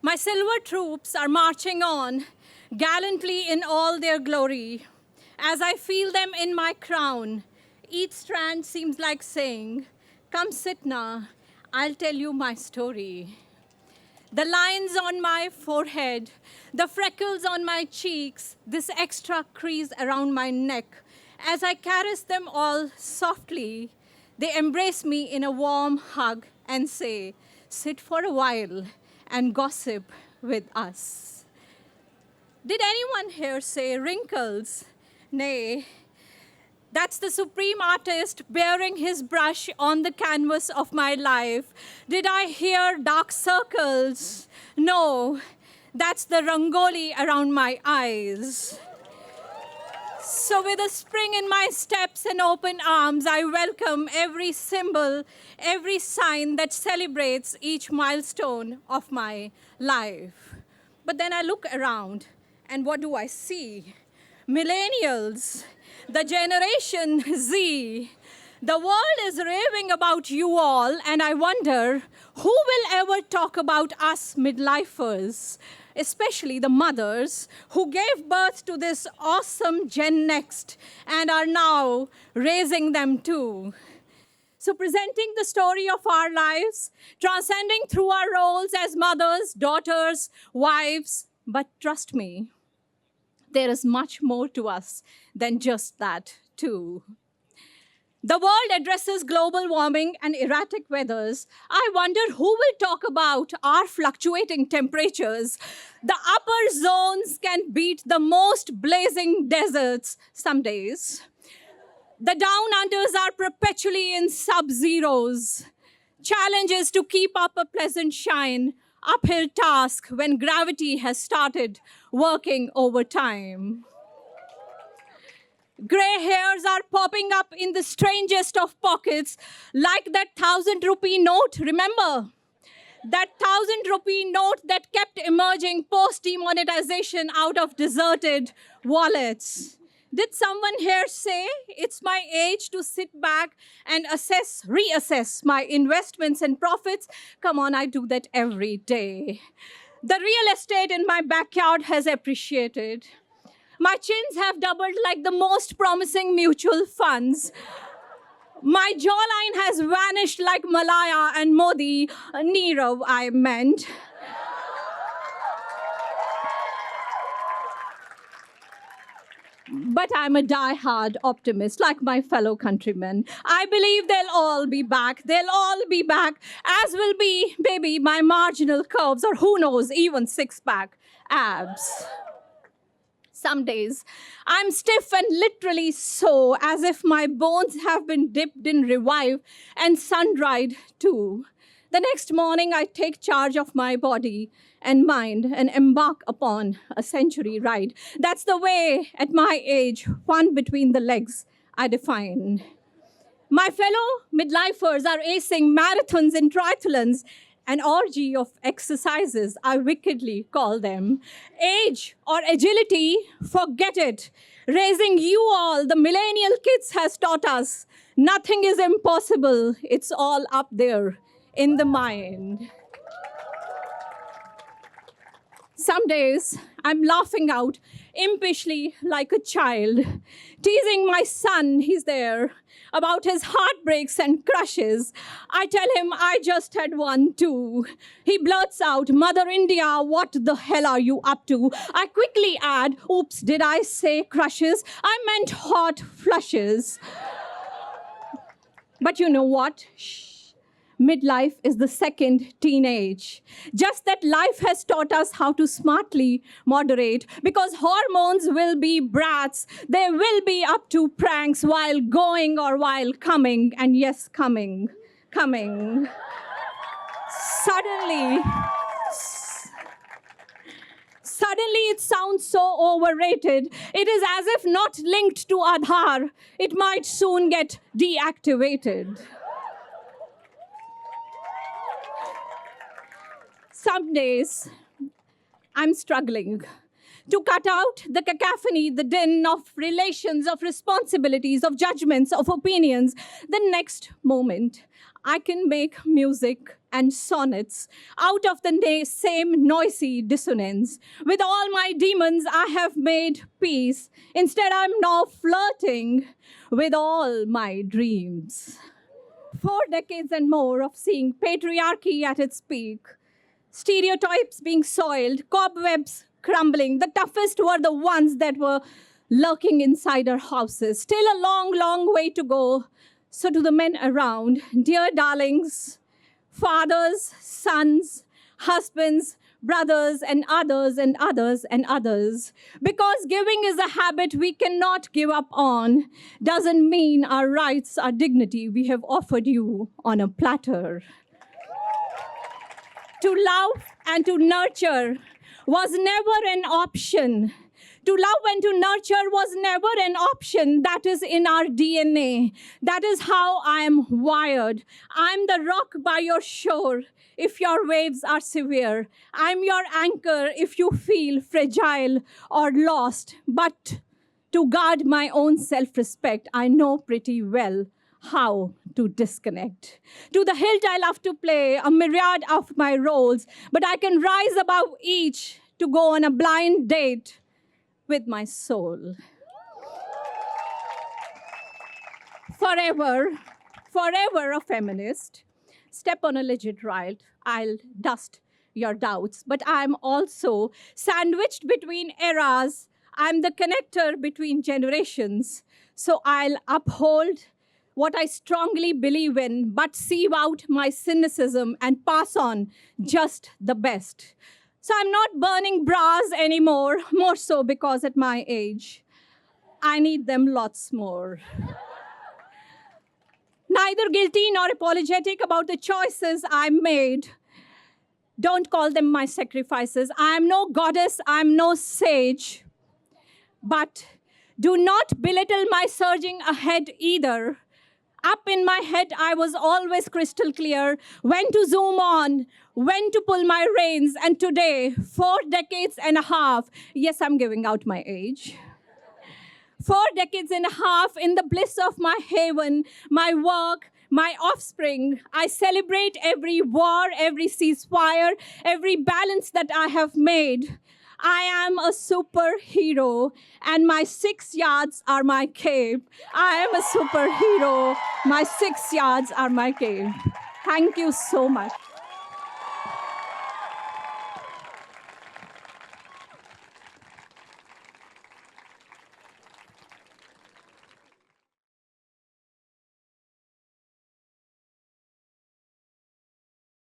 My silver troops are marching on, gallantly in all their glory. As I feel them in my crown, each strand seems like saying, "Come sit now, I'll tell you my story." The lines on my forehead, the freckles on my cheeks, this extra crease around my neck. As I caress them all softly, they embrace me in a warm hug and say, "Sit for a while and gossip with us." Did anyone here say wrinkles? Nay, that's the supreme artist bearing his brush on the canvas of my life. Did I hear dark circles? No, that's the rangoli around my eyes. So with a spring in my steps and open arms, I welcome every symbol, every sign that celebrates each milestone of my life. But then I look around, and what do I see? Millennials, the Generation Z. The world is raving about you all, and I wonder who will ever talk about us midlifers, especially the mothers who gave birth to this awesome Gen Next and are now raising them too. So presenting the story of our lives, transcending through our roles as mothers, daughters, wives, but trust me, there is much more to us than just that too. The world addresses global warming and erratic weathers. I wonder who will talk about our fluctuating temperatures. The upper zones can beat the most blazing deserts some days. The down unders are perpetually in sub-zeros. Challenges to keep up a pleasant shine. Uphill task when gravity has started working overtime. Gray hairs are popping up in the strangest of pockets, like that 1,000 rupee note, remember? That 1,000 rupee note that kept emerging post-demonetization out of deserted wallets. Did someone here say it's my age to sit back and reassess my investments and profits? Come on, I do that every day. The real estate in my backyard has appreciated. My chins have doubled like the most promising mutual funds. My jawline has vanished like Malaya and Modi, Nirav, I meant. But I'm a die-hard optimist, like my fellow countrymen. I believe they'll all be back. They'll all be back, as will be, maybe, my marginal curves, or who knows, even six-pack abs. Some days, I'm stiff and literally so, as if my bones have been dipped in revive and sun-dried too. The next morning, I take charge of my body and mind and embark upon a century ride. That's the way, at my age, one between the legs, I define. My fellow midlifers are acing marathons and triathlons, an orgy of exercises, I wickedly call them. Age or agility, forget it. Raising you all, the millennial kids, has taught us nothing is impossible. It's all up there in the mind. Some days, I'm laughing out impishly like a child, teasing my son, he's there, about his heartbreaks and crushes. I tell him I just had one too. He blurts out, "Mother India, what the hell are you up to?" I quickly add, "Oops, did I say crushes? I meant hot flushes." But you know what? Shh. Midlife is the second teenage. Just that life has taught us how to smartly moderate, because hormones will be brats. They will be up to pranks while going or while coming. And yes, coming. Suddenly, it sounds so overrated. It is as if not linked to Aadhaar, it might soon get deactivated. Some days, I'm struggling to cut out the cacophony, the din of relations, of responsibilities, of judgments, of opinions. The next moment, I can make music and sonnets out of the same noisy dissonance. With all my demons, I have made peace. Instead, I'm now flirting with all my dreams. 4 decades and more of seeing patriarchy at its peak, stereotypes being soiled, cobwebs crumbling. The toughest were the ones that were lurking inside our houses. Still a long, long way to go. So to the men around, dear darlings, fathers, sons, husbands, brothers, and others, and others, and others. Because giving is a habit we cannot give up on, doesn't mean our rights, our dignity we have offered you on a platter. To love and to nurture was never an option. To love and to nurture was never an option. That is in our DNA. That is how I am wired. I'm the rock by your shore if your waves are severe. I'm your anchor if you feel fragile or lost. But to guard my own self-respect, I know pretty well how to disconnect. To the hilt I love to play a myriad of my roles, but I can rise above each to go on a blind date with my soul. Forever, forever a feminist. Step on a legit right, I'll dust your doubts. But I'm also sandwiched between eras. I'm the connector between generations. So I'll uphold what I strongly believe in, but sieve out my cynicism and pass on just the best. So I'm not burning bras anymore, more so because at my age, I need them lots more. Neither guilty nor apologetic about the choices I made. Don't call them my sacrifices. I'm no goddess, I'm no sage. But do not belittle my surging ahead either. Up in my head, I was always crystal clear when to zoom on, when to pull my reins. And today, 4 decades and a half, yes, I'm giving out my age. 4 decades and a half in the bliss of my haven, my work, my offspring. I celebrate every war, every ceasefire, every balance that I have made. I am a superhero, and my 6 yards are my cape. I am a superhero. My 6 yards are my cape. Thank you so much.